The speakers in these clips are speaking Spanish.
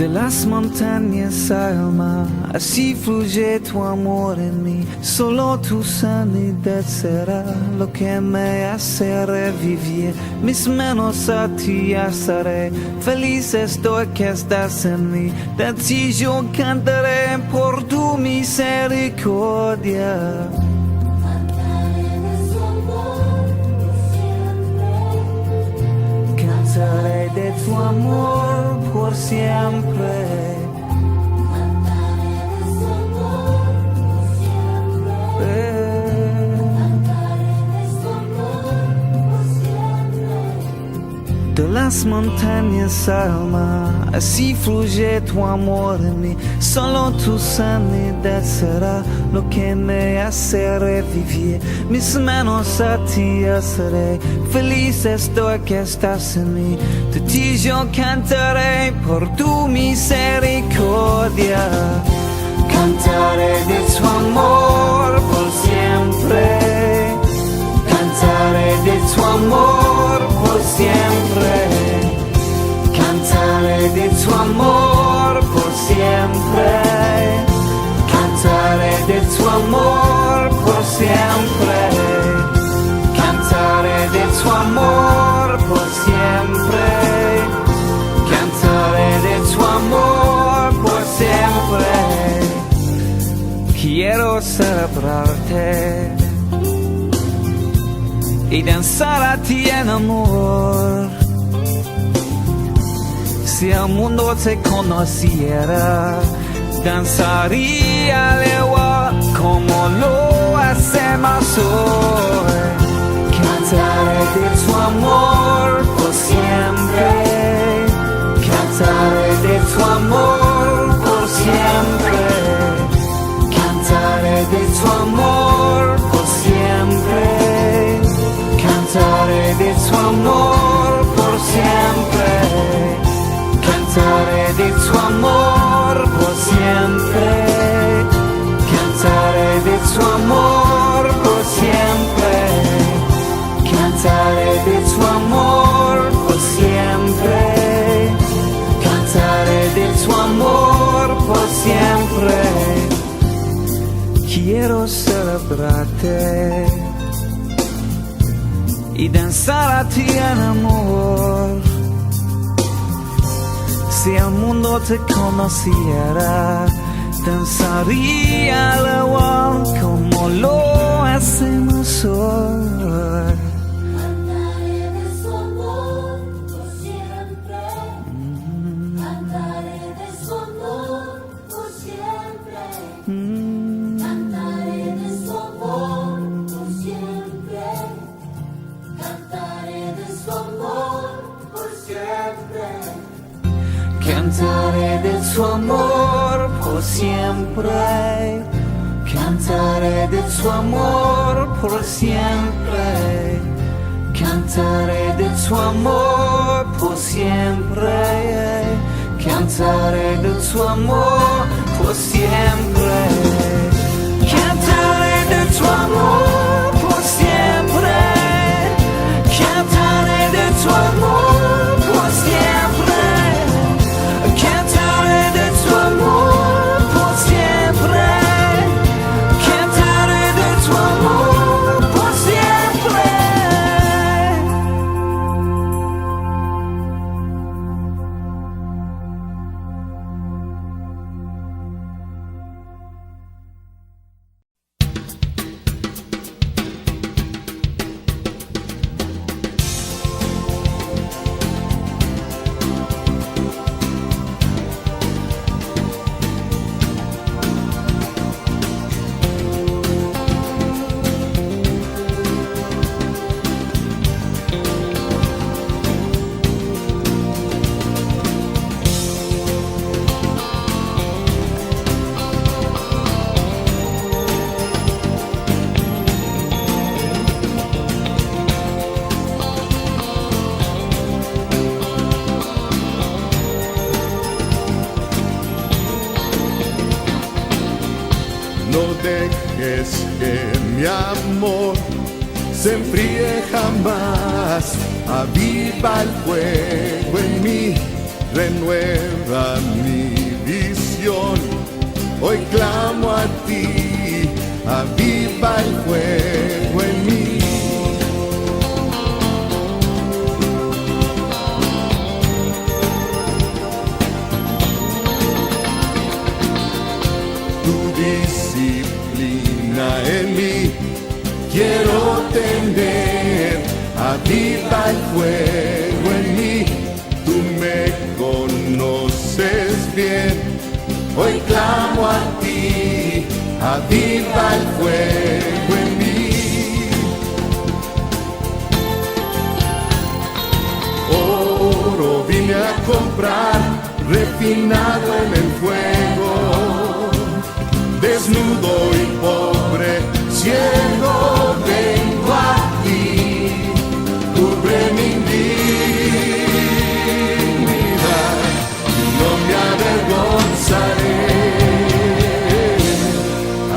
De las montañas al mar, así fluye tu amor en mí. Solo tu sanidad será lo que me hace revivir. Mis manos a ti alzaré, feliz estoy que estás en mí. De ti yo cantaré por tu misericordia. Cantaré de tu amor por siempre. Cantaré de su amor por siempre. Cantaré de su amor por siempre. De las montañas al mar, así fluye tu amor en mí. Solo tu sanidad será lo que me hace revivir. Mis manos a ti alzaré, feliz estoy que estás en mí. De ti yo cantaré por tu misericordia. Cantaré de tu amor por siempre. Cantaré de tu amor por siempre. Cantaré de tu amor por siempre. Cantaré de tu amor por siempre. Cantaré de tu amor por siempre. Cantaré de tu amor por siempre. Quiero celebrarte y danzar a ti en amor. Si el mundo te conociera, danzaría al igual como lo hacemos hoy. Cantaré de tu amor por siempre. Cantaré de tu amor por siempre. Cantaré de tu amor por siempre. Cantaré de tu amor por siempre. Cantaré de tu amor por siempre. Cantaré de tu amor por siempre. Cantaré de tu amor por siempre. Cantaré de tu amor por siempre. Quiero celebrarte y danzar a ti en amor. Si el mundo te conociera, danzaría al igual como lo hacemos hoy. Cantaré de su amor por siempre. Cantaré de su amor por siempre. Cantaré de su amor por siempre. Cantaré de su amor por siempre. Cantaré de tu amor por siempre. Cantaré de tu amor por siempre. Cantaré de tu amor por siempre. Cantaré de tu amor por siempre. Cantaré de tu amor por siempre. Cantaré de tu amor por siempre. Cantaré de tu amor por siempre. Cantaré de tu amor por siempre. No dejes que mi amor se enfríe jamás. Aviva el fuego en mí renueva mi visión. Hoy clamo a ti, aviva el fuego en mí. Tu disciplina en mí quiero tener, aviva el fuego en mí. Tú me conoces bien, hoy clamo a ti, aviva el fuego en mí. Oro vine a comprar, refinado en el fuego, desnudo y pobre, ciego vengo a ti, cubre mi indignidad, no me avergonzaré,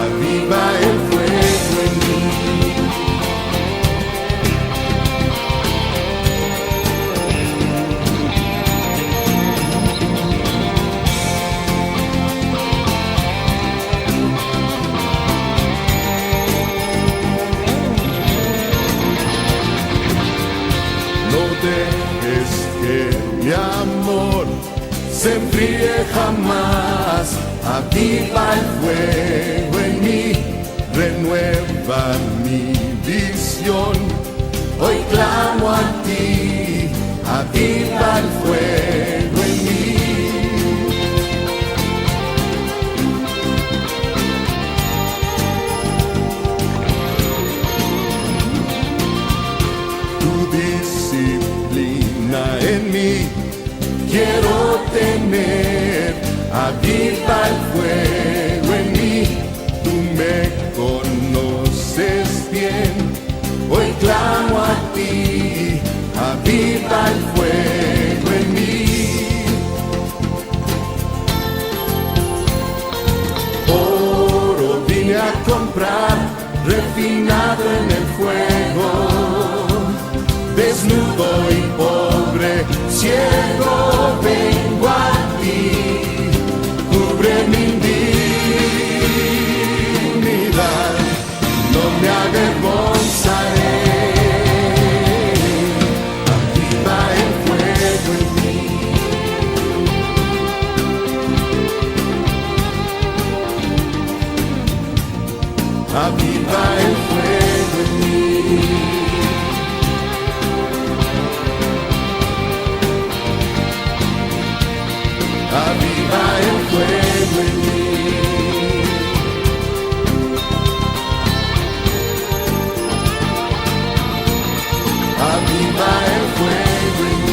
aviva el fuego en mí. No dejes que mi amor se enfríe jamás, aviva el fuego en mí, renueva mi visión. Hoy clamo a ti, aviva el fuego en mí. Tu disciplina en mí quiero tener, aviva el fuego en mí. Tú me conoces bien, hoy clamo a ti, aviva el fuego en mí. Oro vine a comprar, refinado en el fuego, desnudo y pobre, ciego vengo a ti, cubre mi indignidad, no me avergonzaré, aviva el fuego en mí. Aviva el fuego en mí. Aviva el fuego en mí. Aviva el fuego en mí. Aviva el fuego en mí.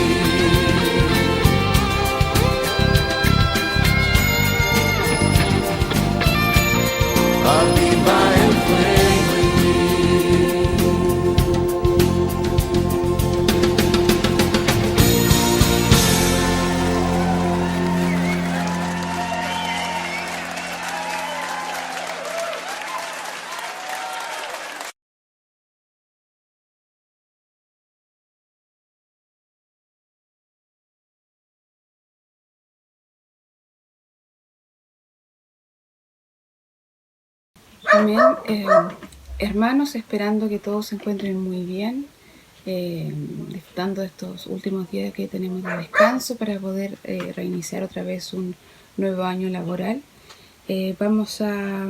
Amén. Hermanos, esperando que todos se encuentren muy bien, disfrutando de estos últimos días que tenemos de descanso para poder reiniciar otra vez un nuevo año laboral. Vamos a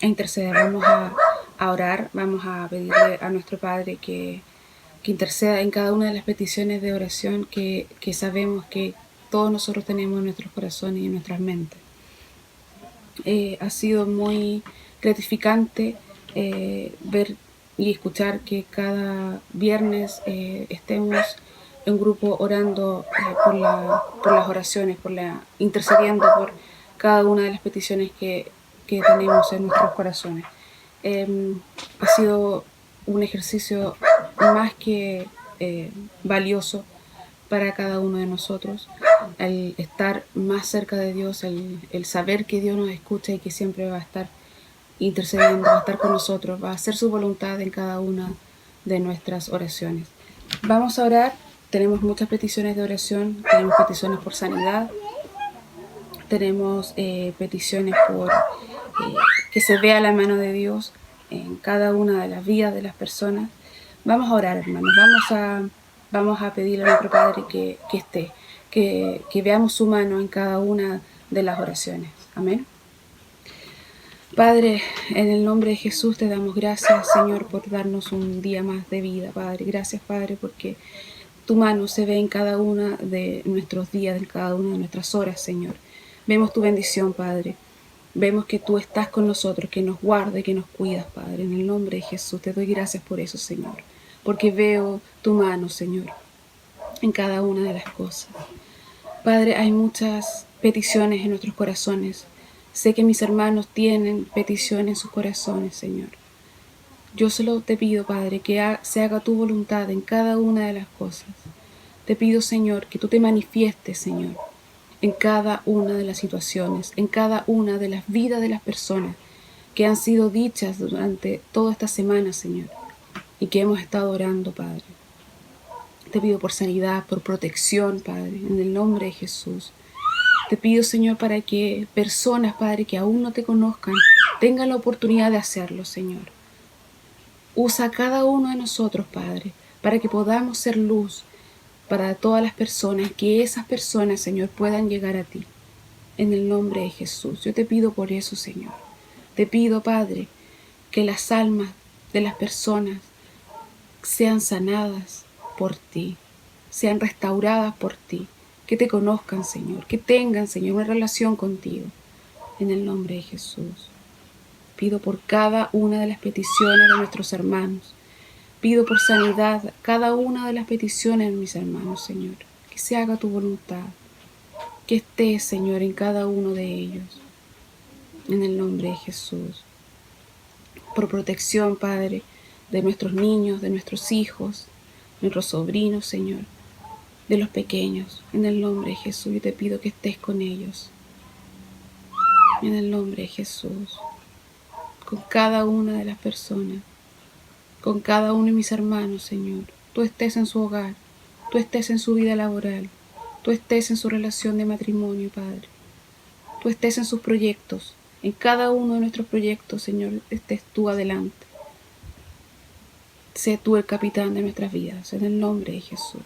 interceder, vamos a orar, vamos a pedirle a nuestro Padre que interceda en cada una de las peticiones de oración que sabemos que todos nosotros tenemos en nuestros corazones y en nuestras mentes. Ha sido muy gratificante ver y escuchar que cada viernes estemos en grupo orando por las oraciones, intercediendo por cada una de las peticiones que tenemos en nuestros corazones. Ha sido un ejercicio más que valioso para cada uno de nosotros, el estar más cerca de Dios, el saber que Dios nos escucha y que siempre va a estar intercediendo, va a estar con nosotros, va a hacer su voluntad en cada una de nuestras oraciones. Vamos a orar tenemos muchas peticiones de oración, tenemos peticiones por sanidad, tenemos peticiones por que se vea la mano de Dios en cada una de las vidas de las personas. Vamos a orar, hermanos, vamos a pedirle a nuestro Padre que esté, que veamos su mano en cada una de las oraciones. Amén. Padre, en el nombre de Jesús te damos gracias, Señor, por darnos un día más de vida, Padre. Gracias, Padre, porque tu mano se ve en cada uno de nuestros días, en cada una de nuestras horas, Señor. Vemos tu bendición, Padre. Vemos que tú estás con nosotros, que nos guardas y que nos cuidas, Padre. En el nombre de Jesús te doy gracias por eso, Señor. Porque veo tu mano, Señor, en cada una de las cosas. Padre, hay muchas peticiones en nuestros corazones. Sé que mis hermanos tienen peticiones en sus corazones, Señor. Yo solo te pido, Padre, que se haga tu voluntad en cada una de las cosas. Te pido, Señor, que tú te manifiestes, Señor, en cada una de las situaciones, en cada una de las vidas de las personas que han sido dichas durante toda esta semana, Señor, y que hemos estado orando, Padre. Te pido por sanidad, por protección, Padre, en el nombre de Jesús. Te pido, Señor, para que personas, Padre, que aún no te conozcan, tengan la oportunidad de hacerlo, Señor. Usa a cada uno de nosotros, Padre, para que podamos ser luz para todas las personas, que esas personas, Señor, puedan llegar a ti. En el nombre de Jesús. Yo te pido por eso, Señor. Te pido, Padre, que las almas de las personas sean sanadas por ti, sean restauradas por ti. Que te conozcan, Señor, que tengan, Señor, una relación contigo, en el nombre de Jesús. Pido por cada una de las peticiones de nuestros hermanos. Pido por sanidad cada una de las peticiones de mis hermanos, Señor. Que se haga tu voluntad. Que estés, Señor, en cada uno de ellos, en el nombre de Jesús. Por protección, Padre, de nuestros niños, de nuestros hijos, nuestros sobrinos, Señor, de los pequeños, en el nombre de Jesús. Yo te pido que estés con ellos, en el nombre de Jesús, con cada una de las personas, con cada uno de mis hermanos, Señor. Tú estés en su hogar, tú estés en su vida laboral, tú estés en su relación de matrimonio, Padre. Tú estés en sus proyectos, en cada uno de nuestros proyectos, Señor, estés tú adelante. Sé tú el capitán de nuestras vidas, en el nombre de Jesús.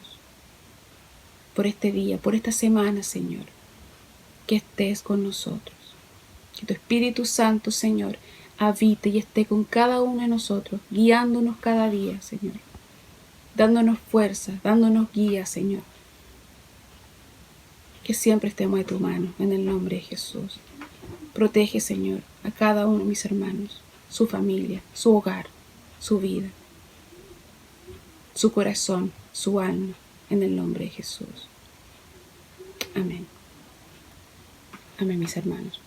Por este día, por esta semana, Señor, que estés con nosotros. Que tu Espíritu Santo, Señor, habite y esté con cada uno de nosotros, guiándonos cada día, Señor. Dándonos fuerza, dándonos guía, Señor. Que siempre estemos de tu mano, en el nombre de Jesús. Protege, Señor, a cada uno de mis hermanos, su familia, su hogar, su vida, su corazón, su alma, en el nombre de Jesús. Amén. Amén, mis hermanos.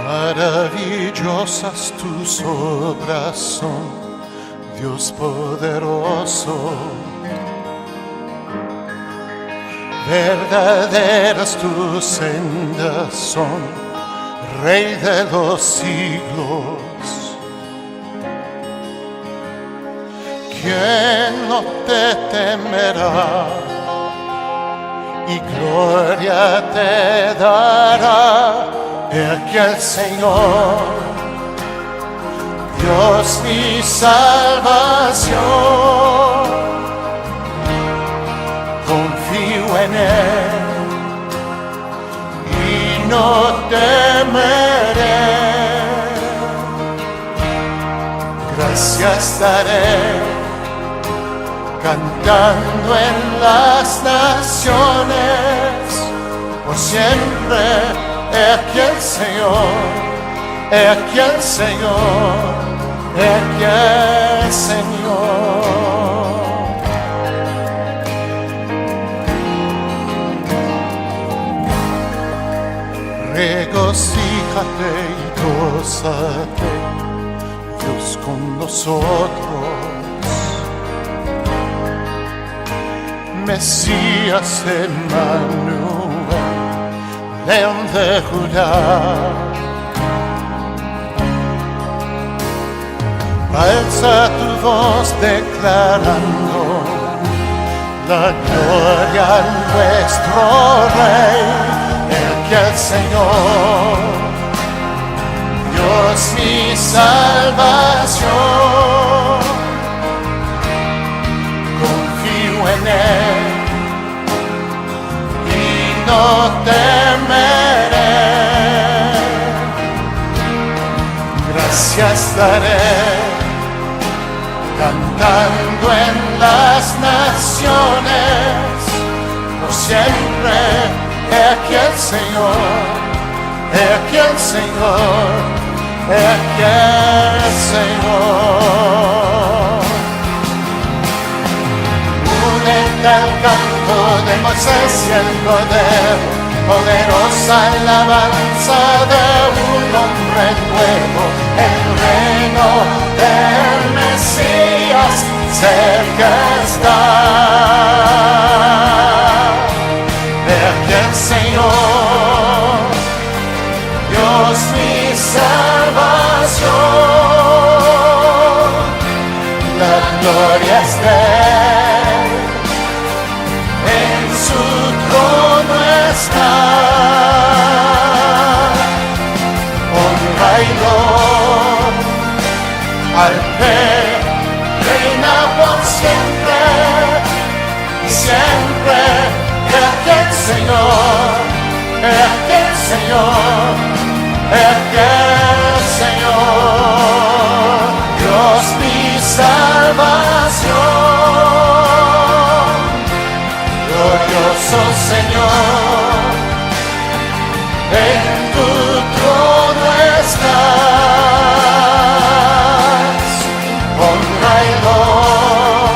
Maravillosas tus obras son, Dios poderoso. Verdaderas tus sendas son, Rey de los siglos. ¿Quién no te temerá y gloria te dará? He aquí el Señor, Dios mi salvación. Confío en Él y no temeré. Gracias daré, cantando en las naciones, por siempre. He aquí el Señor, he aquí el Señor, he aquí el Señor. Regocíjate y gózate, Dios con nosotros. Mesías Emmanuel, León de Judá. Alza tu voz declarando la gloria a nuestro Rey, el que el Señor, Dios mi salvación. Confío en Él y no temeré. Gracias daré, cantando en las naciones, por siempre. He aquí el Señor, he aquí el Señor, he aquí el Señor. Únete al canto de Moisés y el Cordero, poderosa alabanza de un hombre nuevo, el reino del Mesías cerca está. He aquí el Señor, Dios mi salvación, la gloria es de Él, en su trono está. Honra y honor al Rey, reina por siempre, siempre. He aquí el Señor, he aquí el Señor, he aquí el Señor, Dios mi salvación. Glorioso Señor, en tu trono estás. Honra y honor,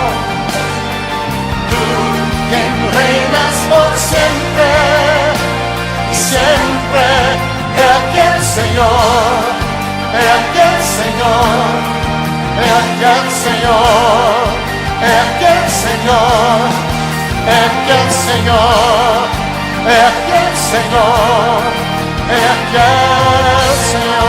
tú quien reinas por siempre y siempre. He aquí el Señor, he aquí el Señor, he aquí el Señor, he aquí el Señor, he aquí el Señor, he aquí el Señor, he aquí el Señor.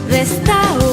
Restaura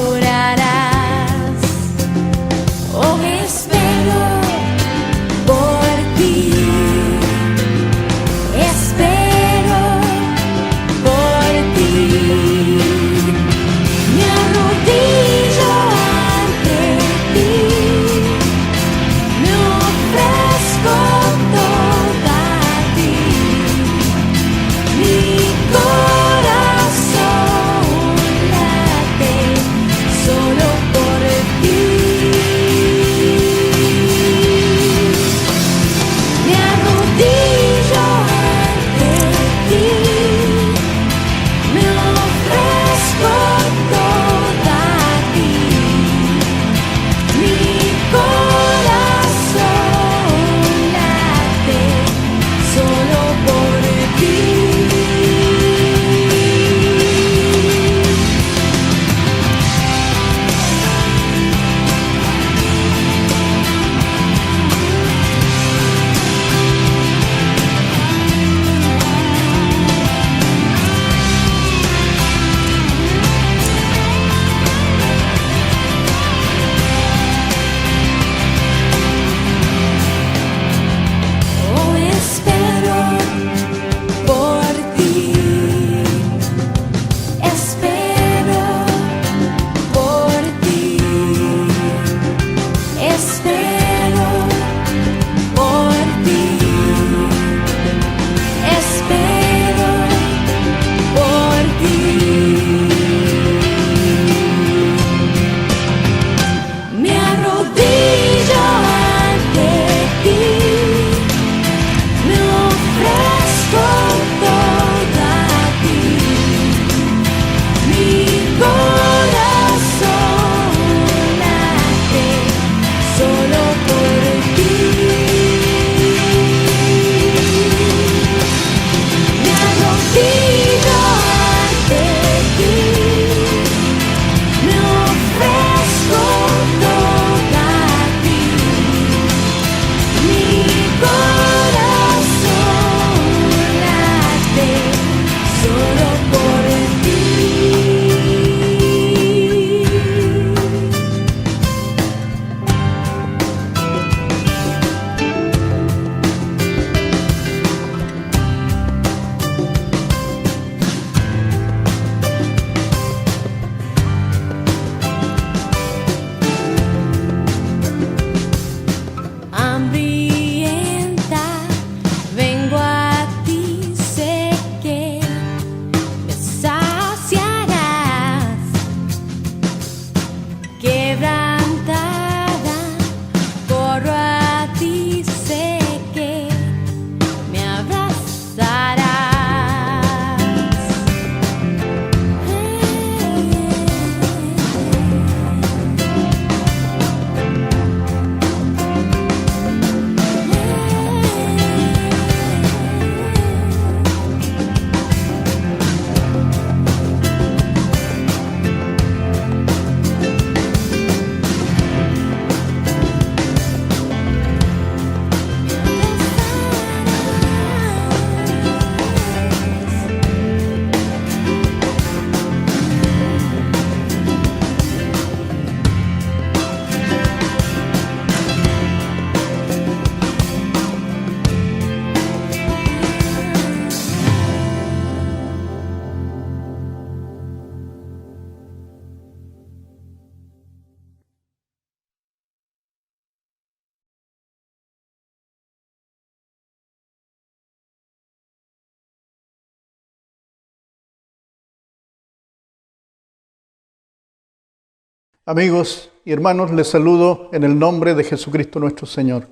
Amigos y hermanos, les saludo en el nombre de Jesucristo nuestro Señor.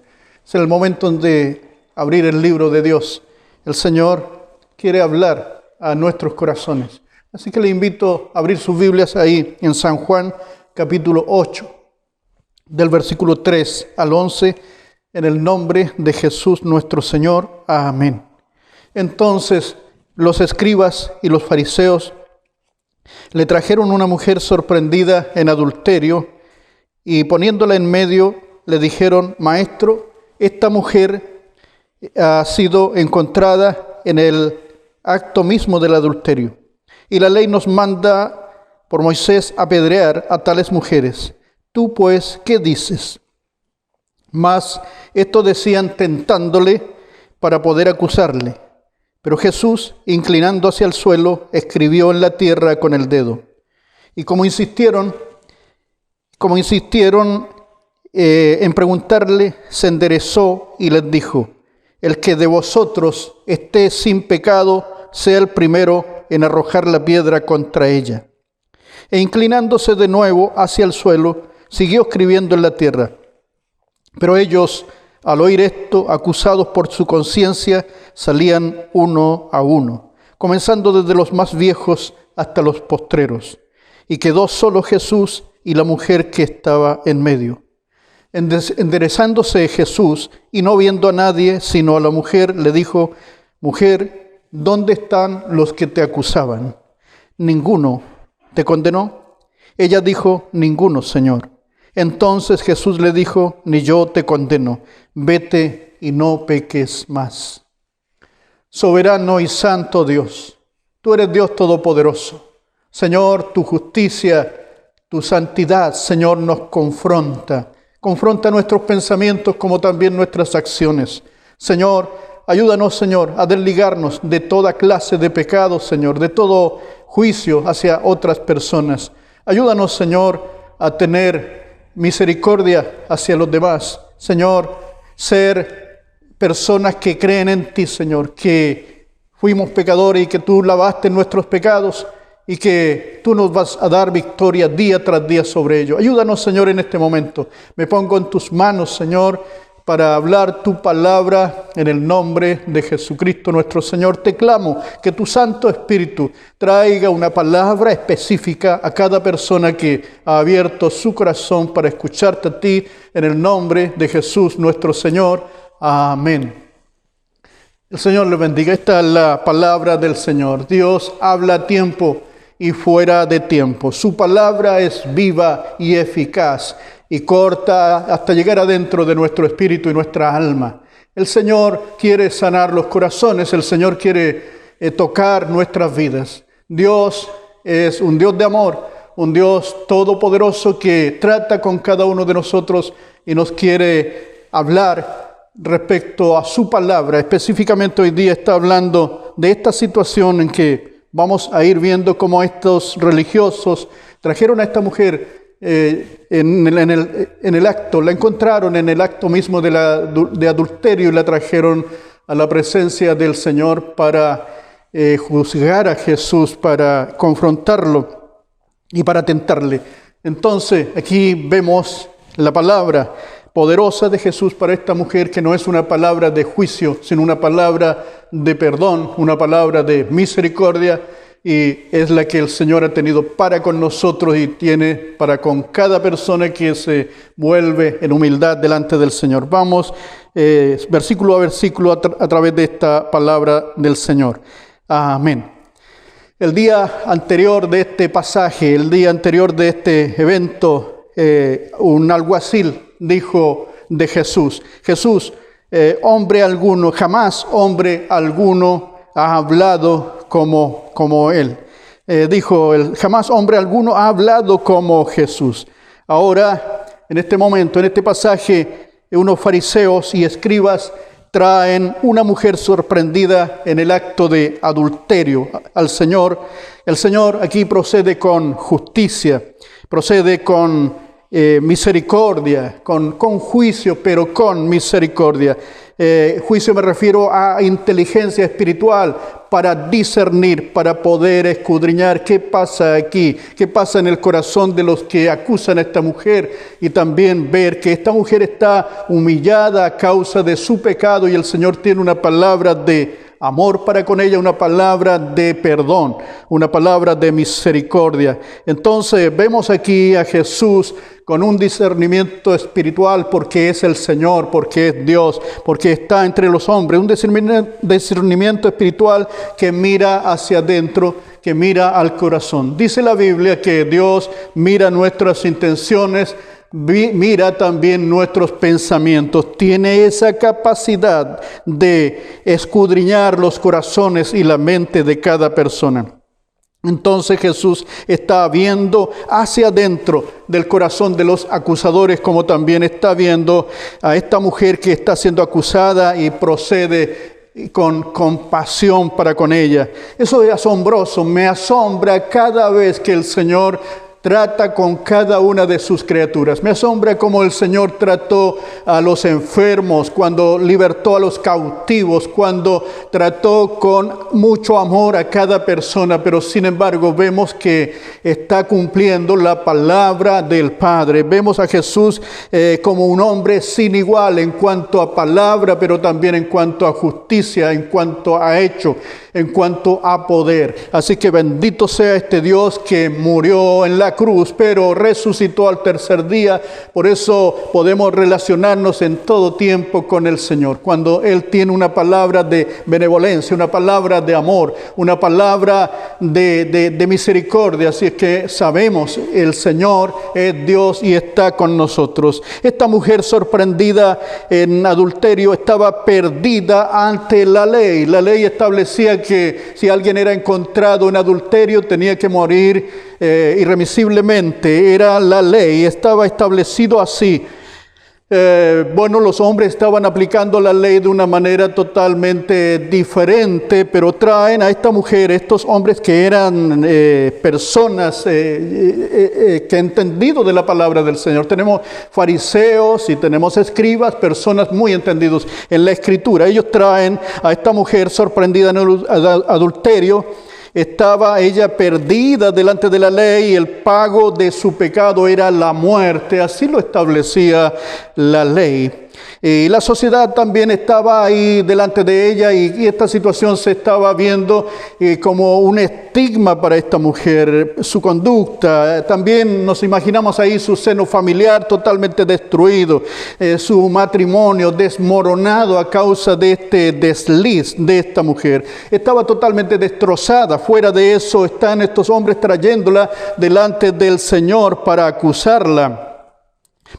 Es el momento de abrir el libro de Dios. El Señor quiere hablar a nuestros corazones. Así que le invito a abrir sus Biblias ahí en San Juan, capítulo 8, del versículo 3 al 11, en el nombre de Jesús nuestro Señor. Amén. Entonces, los escribas y los fariseos le trajeron una mujer sorprendida en adulterio y poniéndola en medio le dijeron: Maestro, esta mujer ha sido encontrada en el acto mismo del adulterio y la ley nos manda por Moisés apedrear a tales mujeres. Tú pues, ¿qué dices? Mas esto decían tentándole para poder acusarle. Pero Jesús, inclinando hacia el suelo, escribió en la tierra con el dedo. Y como insistieron en preguntarle, se enderezó y les dijo: El que de vosotros esté sin pecado, sea el primero en arrojar la piedra contra ella. E inclinándose de nuevo hacia el suelo, siguió escribiendo en la tierra. Pero ellos, al oír esto, acusados por su conciencia, salían uno a uno, comenzando desde los más viejos hasta los postreros. Y quedó solo Jesús y la mujer que estaba en medio. Enderezándose Jesús y no viendo a nadie sino a la mujer, le dijo: Mujer, ¿dónde están los que te acusaban? ¿Ninguno te condenó? Ella dijo: Ninguno, Señor. Entonces Jesús le dijo: Ni yo te condeno, vete y no peques más. Soberano y santo Dios, tú eres Dios todopoderoso. Señor, tu justicia, tu santidad, Señor, nos confronta. Confronta nuestros pensamientos como también nuestras acciones. Señor, ayúdanos, Señor, a desligarnos de toda clase de pecados, Señor, de todo juicio hacia otras personas. Ayúdanos, Señor, a tener misericordia hacia los demás. Señor, ser personas que creen en ti, Señor, que fuimos pecadores y que tú lavaste nuestros pecados y que tú nos vas a dar victoria día tras día sobre ello. Ayúdanos, Señor, en este momento. Me pongo en tus manos, Señor, para hablar tu palabra en el nombre de Jesucristo nuestro Señor. Te clamo que tu Santo Espíritu traiga una palabra específica a cada persona que ha abierto su corazón para escucharte a ti, en el nombre de Jesús nuestro Señor. Amén. El Señor le bendiga. Esta es la palabra del Señor. Dios habla a tiempo y fuera de tiempo. Su palabra es viva y eficaz y corta hasta llegar adentro de nuestro espíritu y nuestra alma. El Señor quiere sanar los corazones, el Señor quiere tocar nuestras vidas. Dios es un Dios de amor, un Dios todopoderoso que trata con cada uno de nosotros y nos quiere hablar respecto a su palabra. Específicamente hoy día está hablando de esta situación en que vamos a ir viendo cómo estos religiosos trajeron a esta mujer en el acto, la encontraron en el acto mismo de adulterio y la trajeron a la presencia del Señor para juzgar a Jesús, para confrontarlo y para tentarle. Entonces aquí vemos la palabra poderosa de Jesús para esta mujer, que no es una palabra de juicio, sino una palabra de perdón, una palabra de misericordia. Y es la que el Señor ha tenido para con nosotros y tiene para con cada persona que se vuelve en humildad delante del Señor. Vamos versículo a versículo a través de esta palabra del Señor. Amén. El día anterior de este pasaje, el día anterior de este evento, un alguacil dijo de Jesús: Jesús, hombre alguno, jamás hombre alguno ha hablado como él. Dijo él: jamás hombre alguno ha hablado como Jesús. Ahora, en este momento, en este pasaje, unos fariseos y escribas traen una mujer sorprendida en el acto de adulterio al Señor. El Señor aquí procede con justicia, procede con misericordia, con juicio, pero con misericordia. Juicio me refiero a inteligencia espiritual para discernir, para poder escudriñar qué pasa aquí, qué pasa en el corazón de los que acusan a esta mujer, y también ver que esta mujer está humillada a causa de su pecado y el Señor tiene una palabra de amor para con ella, una palabra de perdón, una palabra de misericordia. Entonces vemos aquí a Jesús con un discernimiento espiritual porque es el Señor, porque es Dios, porque está entre los hombres. Un discernimiento espiritual que mira hacia adentro, que mira al corazón. Dice la Biblia que Dios mira nuestras intenciones, mira también nuestros pensamientos. Tiene esa capacidad de escudriñar los corazones y la mente de cada persona. Entonces Jesús está viendo hacia adentro del corazón de los acusadores, como también está viendo a esta mujer que está siendo acusada y procede con compasión para con ella. Eso es asombroso, me asombra cada vez que el Señor trata con cada una de sus criaturas. Me asombra cómo el Señor trató a los enfermos, cuando libertó a los cautivos, cuando trató con mucho amor a cada persona, pero sin embargo vemos que está cumpliendo la palabra del Padre. Vemos a Jesús como un hombre sin igual en cuanto a palabra, pero también en cuanto a justicia, en cuanto a hecho, en cuanto a poder. Así que bendito sea este Dios que murió en la cruz, pero resucitó al tercer día. Por eso podemos relacionarnos en todo tiempo con el Señor. Cuando Él tiene una palabra de benevolencia, una palabra de amor, una palabra de misericordia. Así es que sabemos, el Señor es Dios y está con nosotros. Esta mujer sorprendida en adulterio estaba perdida ante la ley. La ley establecía que si alguien era encontrado en adulterio tenía que morir irremisiblemente. Era la ley, estaba establecido así. Los hombres estaban aplicando la ley de una manera totalmente diferente, pero traen a esta mujer, estos hombres que eran personas que han entendido de la palabra del Señor. Tenemos fariseos y tenemos escribas, personas muy entendidos en la Escritura. Ellos traen a esta mujer sorprendida en el adulterio. Estaba ella perdida delante de la ley y el pago de su pecado era la muerte. Así lo establecía la ley. Y la sociedad también estaba ahí delante de ella y esta situación se estaba viendo como un estigma para esta mujer, su conducta. También nos imaginamos ahí su seno familiar totalmente destruido, su matrimonio desmoronado a causa de este desliz de esta mujer. Estaba totalmente destrozada. Fuera de eso están estos hombres trayéndola delante del Señor para acusarla.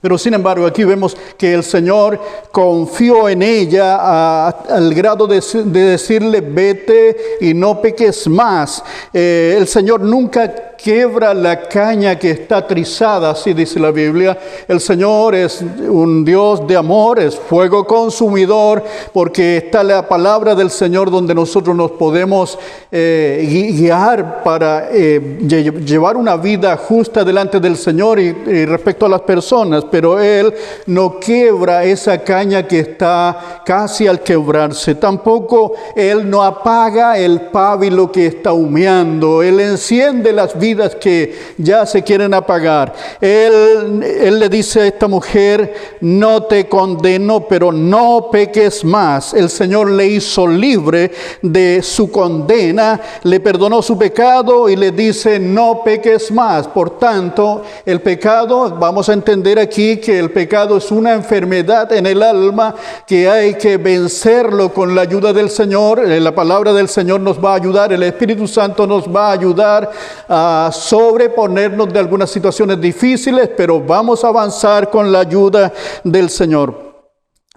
Pero sin embargo aquí vemos que el Señor confió en ella al grado de decirle vete y no peques más. El Señor nunca quiebra la caña que está trizada, así dice la Biblia. El Señor es un Dios de amor, es fuego consumidor, porque está la palabra del Señor donde nosotros nos podemos guiar para llevar una vida justa delante del Señor y respecto a las personas. Pero Él no quiebra esa caña que está casi al quebrarse. Tampoco Él no apaga el pábilo que está humeando. Él enciende las vidas que ya se quieren apagar. Él le dice a esta mujer, no te condeno, pero no peques más. El Señor le hizo libre de su condena, le perdonó su pecado y le dice, no peques más. Por tanto, el pecado, vamos a entender aquí que el pecado es una enfermedad en el alma que hay que vencerlo con la ayuda del Señor. La palabra del Señor nos va a ayudar, el Espíritu Santo nos va a ayudar a sobreponernos de algunas situaciones difíciles, pero vamos a avanzar con la ayuda del Señor.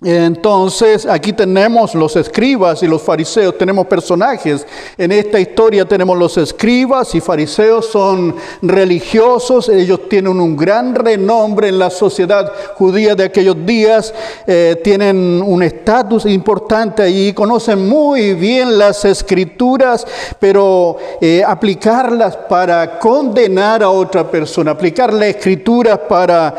Entonces aquí tenemos los escribas y los fariseos, tenemos personajes en esta historia. Tenemos los escribas y fariseos, son religiosos, ellos tienen un gran renombre en la sociedad judía de aquellos días, tienen un estatus importante y conocen muy bien las escrituras, pero aplicarlas para condenar a otra persona, aplicar la escritura para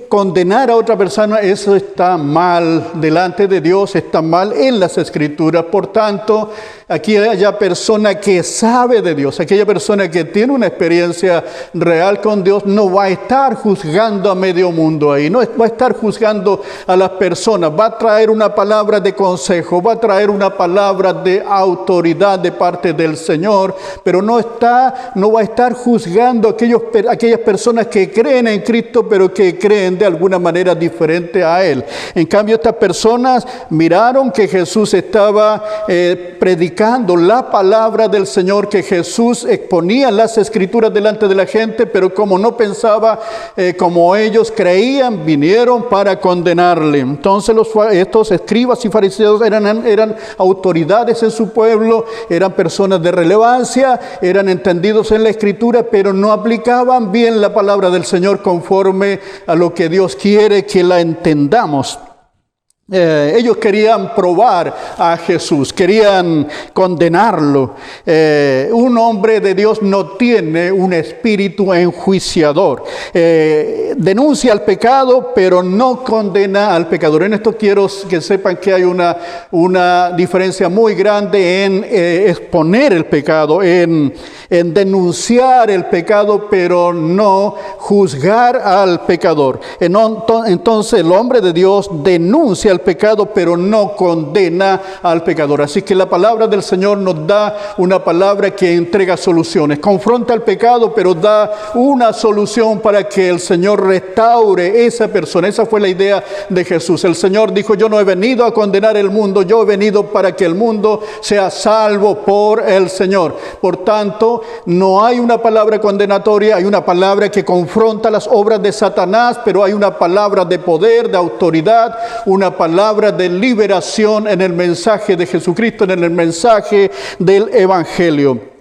condenar a otra persona es eso está mal delante de Dios, está mal en las Escrituras. Por tanto, aquí aquella persona que sabe de Dios, aquella persona que tiene una experiencia real con Dios, no va a estar juzgando a medio mundo ahí, no va a estar juzgando a las personas, va a traer una palabra de consejo, va a traer una palabra de autoridad de parte del Señor, pero no va a estar juzgando a aquellas personas que creen en Cristo, pero que creen de alguna manera diferente a Él. En cambio, estas personas miraron que Jesús estaba predicando la palabra del Señor, que Jesús exponía las Escrituras delante de la gente, pero como no pensaba como ellos creían, vinieron para condenarle. Entonces estos escribas y fariseos eran autoridades en su pueblo, eran personas de relevancia, eran entendidos en la Escritura, pero no aplicaban bien la palabra del Señor conforme a lo que Dios quiere que la entendamos. Ellos querían probar a Jesús, querían condenarlo. Un hombre de Dios no tiene un espíritu enjuiciador. Denuncia al pecado, pero no condena al pecador. En esto quiero que sepan que hay una diferencia muy grande en exponer el pecado, en denunciar el pecado, pero no juzgar al pecador. Entonces el hombre de Dios denuncia el pecado, pero no condena al pecador. Así que la palabra del Señor nos da una palabra que entrega soluciones. Confronta el pecado, pero da una solución para que el Señor restaure esa persona. Esa fue la idea de Jesús. El Señor dijo: yo no he venido a condenar el mundo, yo he venido para que el mundo sea salvo por el Señor. Por tanto, no hay una palabra condenatoria, hay una palabra que confronta las obras de Satanás, pero hay una palabra de poder, de autoridad, una palabra de liberación en el mensaje de Jesucristo, en el mensaje del Evangelio.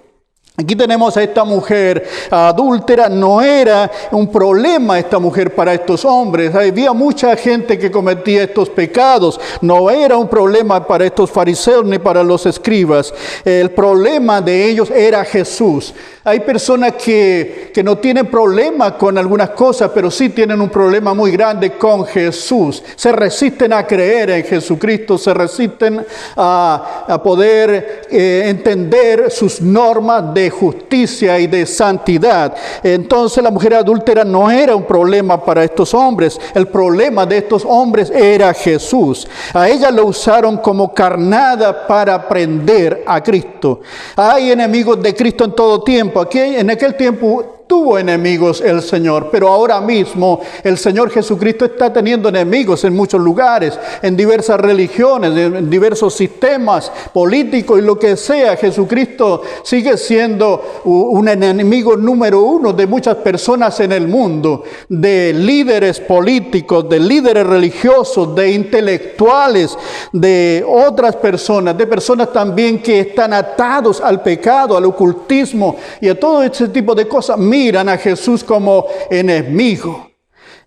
Aquí tenemos a esta mujer adúltera. No era un problema esta mujer para estos hombres. Había mucha gente que cometía estos pecados. No era un problema para estos fariseos ni para los escribas. El problema de ellos era Jesús. Hay personas que no tienen problema con algunas cosas, pero sí tienen un problema muy grande con Jesús. Se resisten a creer en Jesucristo, se resisten a poder entender sus normas de justicia y de santidad. Entonces la mujer adúltera no era un problema para estos hombres. El problema de estos hombres era Jesús. A ella lo usaron como carnada para prender a Cristo. Hay enemigos de Cristo en todo tiempo. En aquel tiempo tuvo enemigos el Señor, pero ahora mismo el Señor Jesucristo está teniendo enemigos en muchos lugares, en diversas religiones, en diversos sistemas políticos y lo que sea. Jesucristo sigue siendo un enemigo número uno de muchas personas en el mundo, de líderes políticos, de líderes religiosos, de intelectuales, de otras personas, de personas también que están atados al pecado, al ocultismo y a todo ese tipo de cosas. Miran a Jesús como enemigo.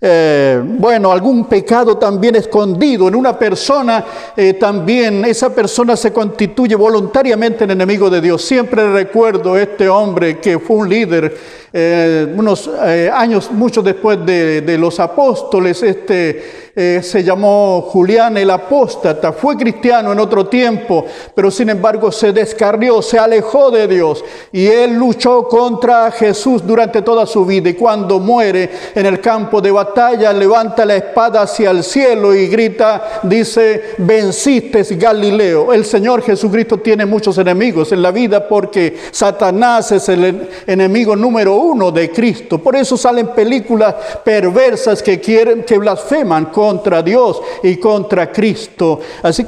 Algún pecado también escondido en una persona, también esa persona se constituye voluntariamente en enemigo de Dios. Siempre recuerdo este hombre que fue un líder unos años, mucho después de los apóstoles. Se llamó Julián el Apóstata, fue cristiano en otro tiempo, pero sin embargo se descarrió, se alejó de Dios, y él luchó contra Jesús durante toda su vida, y cuando muere en el campo de batalla levanta la espada hacia el cielo y grita, dice: venciste, Galileo. El Señor Jesucristo tiene muchos enemigos en la vida porque Satanás es el enemigo número uno de Cristo. Por eso salen películas perversas que blasfeman contra Dios y contra Cristo.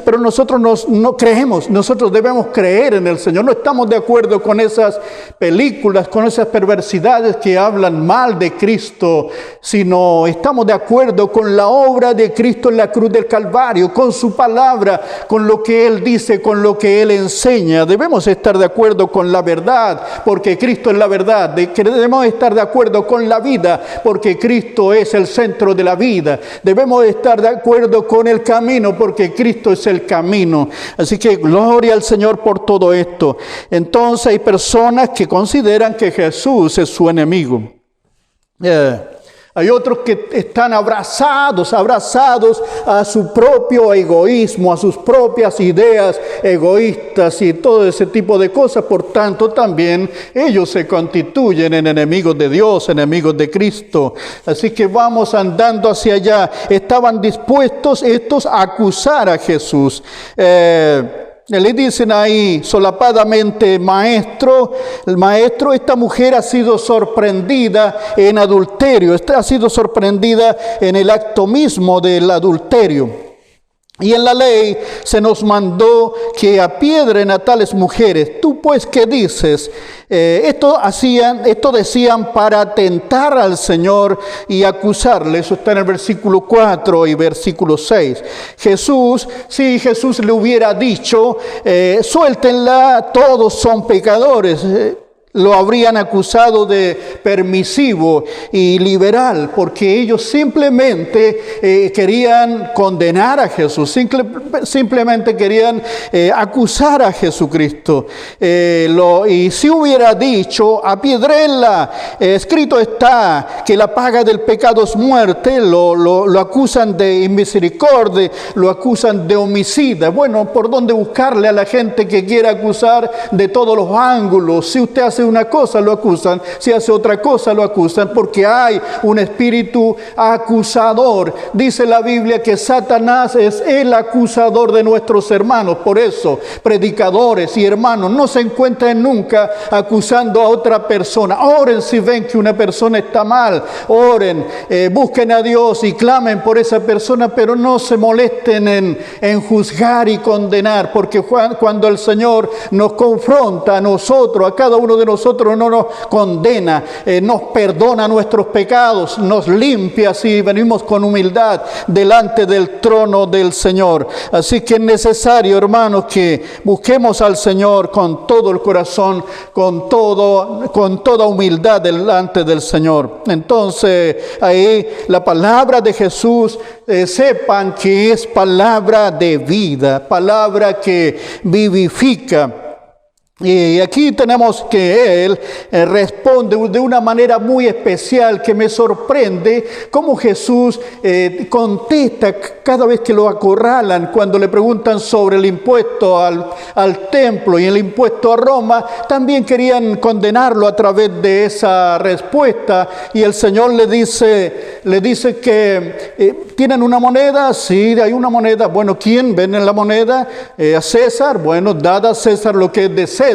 Pero nosotros no creemos, nosotros debemos creer en el Señor. No estamos de acuerdo con esas películas, con esas perversidades que hablan mal de Cristo, sino estamos de acuerdo con la obra de Cristo en la cruz del Calvario, con su palabra, con lo que Él dice, con lo que Él enseña. Debemos estar de acuerdo con la verdad, porque Cristo es la verdad. Debemos estar de acuerdo con la vida, porque Cristo es el centro de la vida. Debemos estar de acuerdo con el camino, porque Cristo es el camino. Así que gloria al Señor por todo esto. Entonces hay personas que consideran que Jesús es su enemigo. Hay otros que están abrazados a su propio egoísmo, a sus propias ideas egoístas y todo ese tipo de cosas. Por tanto, también ellos se constituyen en enemigos de Dios, enemigos de Cristo. Así que vamos andando hacia allá. Estaban dispuestos estos a acusar a Jesús. Le dicen ahí solapadamente, maestro, esta mujer ha sido sorprendida en adulterio, ha sido sorprendida en el acto mismo del adulterio. Y en la ley se nos mandó que apiedren a tales mujeres. ¿Tú pues qué dices? Esto decían para tentar al Señor y acusarle. Eso está en el versículo 4 y versículo 6. Si Jesús le hubiera dicho, suéltenla, todos son pecadores, lo habrían acusado de permisivo y liberal, porque ellos simplemente querían condenar a Jesús, simplemente querían acusar a Jesucristo. Y si hubiera dicho, apiedrénla, escrito está que la paga del pecado es muerte, lo acusan de inmisericordia, lo acusan de homicida. Bueno, ¿por dónde buscarle a la gente que quiere acusar de todos los ángulos? Si usted hace una cosa, lo acusan. Si hace otra cosa, lo acusan, porque hay un espíritu acusador. Dice la Biblia que Satanás es el acusador de nuestros hermanos. Por eso, predicadores y hermanos, no se encuentren nunca acusando a otra persona. Oren si ven que una persona está mal. Oren, busquen a Dios y clamen por esa persona, pero no se molesten en juzgar y condenar, porque cuando el Señor nos confronta a nosotros, a cada uno de nosotros, no nos condena, nos perdona nuestros pecados, nos limpia si venimos con humildad delante del trono del Señor. Así que es necesario, hermanos, que busquemos al Señor con todo el corazón, con toda humildad delante del Señor. Entonces, ahí la palabra de Jesús, sepan que es palabra de vida, palabra que vivifica. Y aquí tenemos que Él responde de una manera muy especial que me sorprende cómo Jesús contesta cada vez que lo acorralan. Cuando le preguntan sobre el impuesto al templo y el impuesto a Roma, también querían condenarlo a través de esa respuesta. Y el Señor le dice que ¿tienen una moneda? Sí, hay una moneda. Bueno, ¿quién vende la moneda? A César. Bueno, dad a César lo que es de César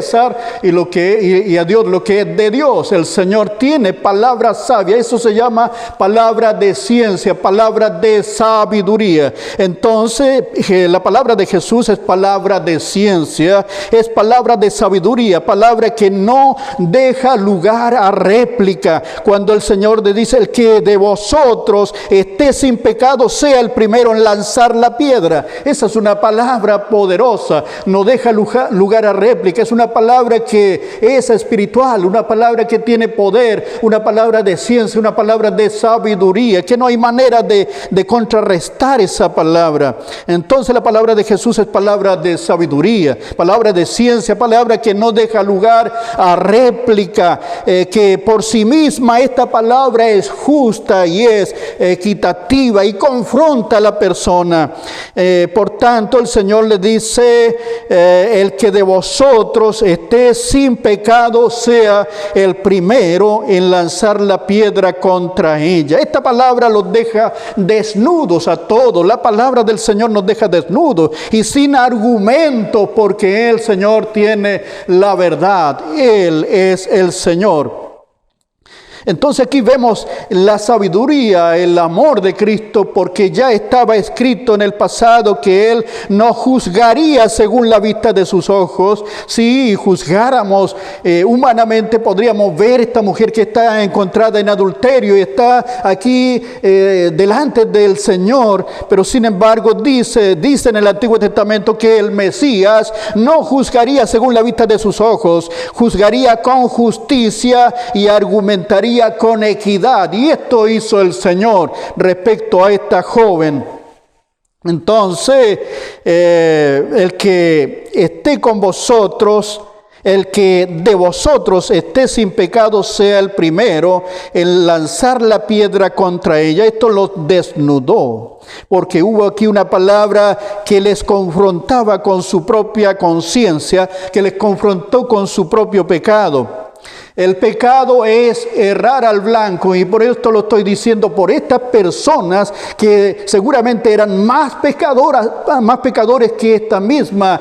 y a Dios lo que es de Dios. El Señor tiene palabra sabia. Eso se llama palabra de ciencia, palabra de sabiduría. Entonces, la palabra de Jesús es palabra de ciencia, es palabra de sabiduría, palabra que no deja lugar a réplica. Cuando el Señor le dice, el que de vosotros esté sin pecado, sea el primero en lanzar la piedra. Esa es una palabra poderosa, no deja lugar a réplica. Es una palabra que es espiritual, una palabra que tiene poder, una palabra de ciencia, una palabra de sabiduría, que no hay manera de contrarrestar esa palabra. Entonces la palabra de Jesús es palabra de sabiduría, palabra de ciencia, palabra que no deja lugar a réplica, que por sí misma esta palabra es justa y es equitativa y confronta a la persona. Por tanto, el Señor le dice, el que de vosotros esté sin pecado, sea el primero en lanzar la piedra contra ella. Esta palabra los deja desnudos a todos. La palabra del Señor nos deja desnudos y sin argumento, porque el Señor tiene la verdad. Él es el Señor. Entonces aquí vemos la sabiduría, el amor de Cristo, porque ya estaba escrito en el pasado que Él no juzgaría según la vista de sus ojos. Si juzgáramos humanamente, podríamos ver esta mujer que está encontrada en adulterio y está aquí delante del Señor, pero sin embargo dice en el Antiguo Testamento que el Mesías no juzgaría según la vista de sus ojos, juzgaría con justicia y argumentaría con equidad. Y esto hizo el Señor respecto a esta joven. Entonces, el que esté con vosotros, el que de vosotros esté sin pecado sea el primero en lanzar la piedra contra ella. Esto los desnudó, porque hubo aquí una palabra que les confrontaba con su propia conciencia, que les confrontó con su propio pecado. El pecado es errar al blanco, y por esto lo estoy diciendo por estas personas que seguramente eran más pecadores que esta misma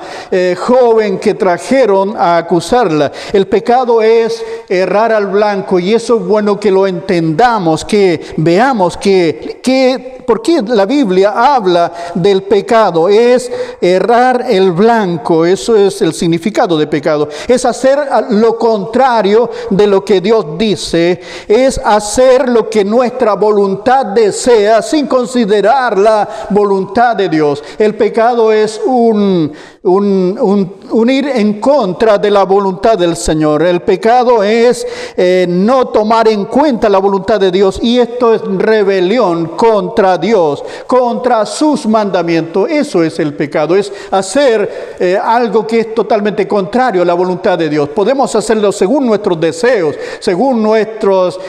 joven que trajeron a acusarla. El pecado es errar al blanco, y eso es bueno que lo entendamos, que veamos por qué la Biblia habla del pecado. Es errar el blanco, eso es el significado de pecado. Es hacer lo contrario de lo que Dios dice, es hacer lo que nuestra voluntad desea sin considerar la voluntad de Dios. El pecado es un ir en contra de la voluntad del Señor. El pecado es no tomar en cuenta la voluntad de Dios, y esto es rebelión contra Dios, contra sus mandamientos. Eso es el pecado, es hacer algo que es totalmente contrario a la voluntad de Dios. Podemos hacerlo según nuestros deseos, según nuestros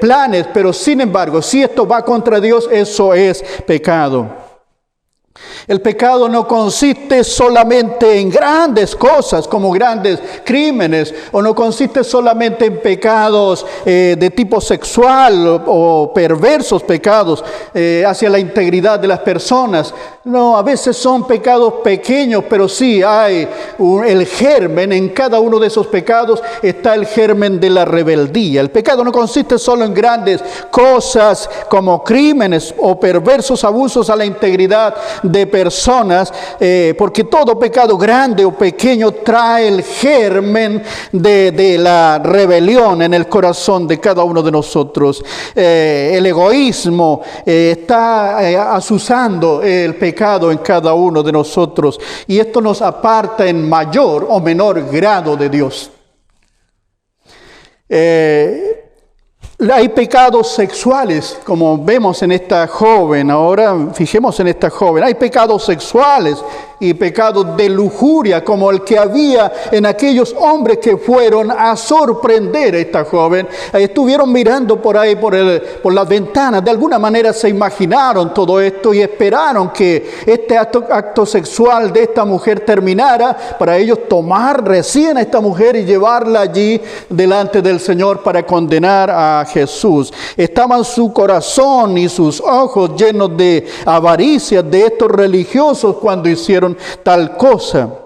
planes, pero sin embargo, si esto va contra Dios, eso es pecado. El pecado no consiste solamente en grandes cosas como grandes crímenes, o no consiste solamente en pecados de tipo sexual o perversos pecados hacia la integridad de las personas. No, a veces son pecados pequeños, pero sí hay el germen. En cada uno de esos pecados está el germen de la rebeldía. El pecado no consiste solo en grandes cosas como crímenes o perversos abusos a la integridad de personas, porque todo pecado grande o pequeño trae el germen de la rebelión en el corazón de cada uno de nosotros. El egoísmo está azuzando el pecado en cada uno de nosotros, y esto nos aparta en mayor o menor grado de Dios. Hay pecados sexuales, como vemos en esta joven. Ahora fijemos en esta joven. Hay pecados sexuales y pecados de lujuria, como el que había en aquellos hombres que fueron a sorprender a esta joven. Estuvieron mirando por ahí, por las ventanas. De alguna manera se imaginaron todo esto y esperaron que este acto sexual de esta mujer terminara, para ellos tomar recién a esta mujer y llevarla allí delante del Señor para condenar a Jesús. Estaban su corazón y sus ojos llenos de avaricia de estos religiosos cuando hicieron tal cosa.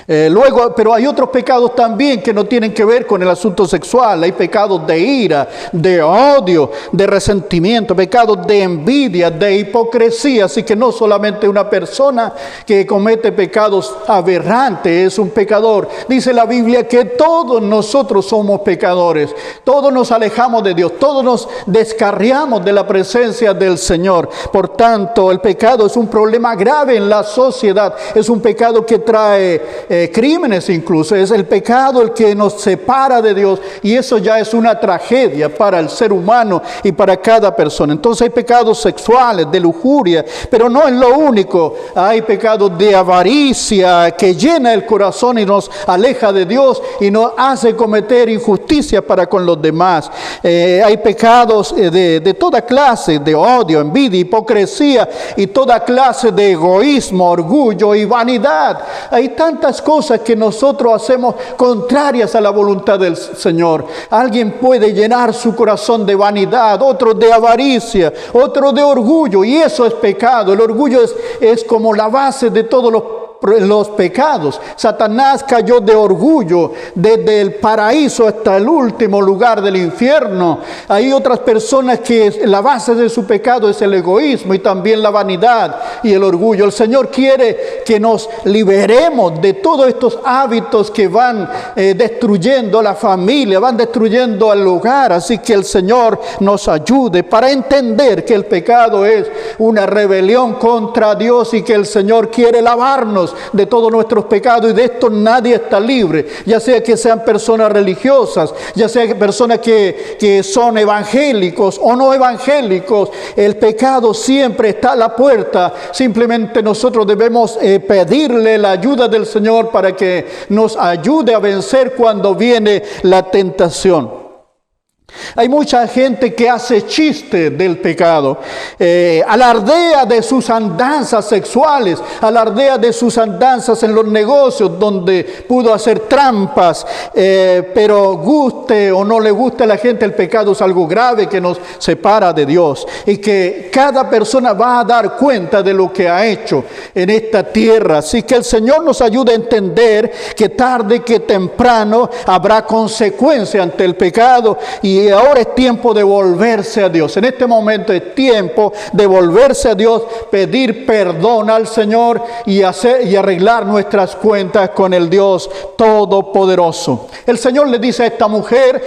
Pero hay otros pecados también que no tienen que ver con el asunto sexual. Hay pecados de ira, de odio, de resentimiento, pecados de envidia, de hipocresía. Así que no solamente una persona que comete pecados aberrantes es un pecador. Dice la Biblia que todos nosotros somos pecadores. Todos nos alejamos de Dios, todos nos descarriamos de la presencia del Señor. Por tanto, el pecado es un problema grave en la sociedad. Es un pecado que trae crímenes incluso. Es el pecado el que nos separa de Dios, y eso ya es una tragedia para el ser humano y para cada persona. Entonces hay pecados sexuales, de lujuria, pero no es lo único. Hay pecados de avaricia que llena el corazón y nos aleja de Dios y nos hace cometer injusticia para con los demás. Hay pecados de toda clase, de odio, envidia, hipocresía y toda clase de egoísmo, orgullo y vanidad. Hay tantas cosas que nosotros hacemos contrarias a la voluntad del Señor. Alguien puede llenar su corazón de vanidad, otro de avaricia, otro de orgullo, y eso es pecado. El orgullo es como la base de todos los pecados. Satanás cayó de orgullo desde el paraíso hasta el último lugar del infierno. Hay otras personas que la base de su pecado es el egoísmo y también la vanidad y el orgullo. El Señor quiere que nos liberemos de todos estos hábitos que van destruyendo la familia, van destruyendo al hogar. Así que el Señor nos ayude para entender que el pecado es una rebelión contra Dios y que el Señor quiere lavarnos hermanos, de todos nuestros pecados, y de esto nadie está libre, ya sea que sean personas religiosas, ya sea que personas que son evangélicos o no evangélicos. El pecado siempre está a la puerta. Simplemente nosotros debemos pedirle la ayuda del Señor para que nos ayude a vencer cuando viene la tentación. Hay mucha gente que hace chiste del pecado, alardea de sus andanzas sexuales, alardea de sus andanzas en los negocios donde pudo hacer trampas, pero guste o no le guste a la gente, el pecado es algo grave que nos separa de Dios y que cada persona va a dar cuenta de lo que ha hecho en esta tierra. Así que el Señor nos ayude a entender que tarde que temprano habrá consecuencia ante el pecado, y ahora es tiempo de volverse a Dios. En este momento es tiempo de volverse a Dios, pedir perdón al Señor y arreglar nuestras cuentas con el Dios Todopoderoso. El Señor le dice a esta mujer,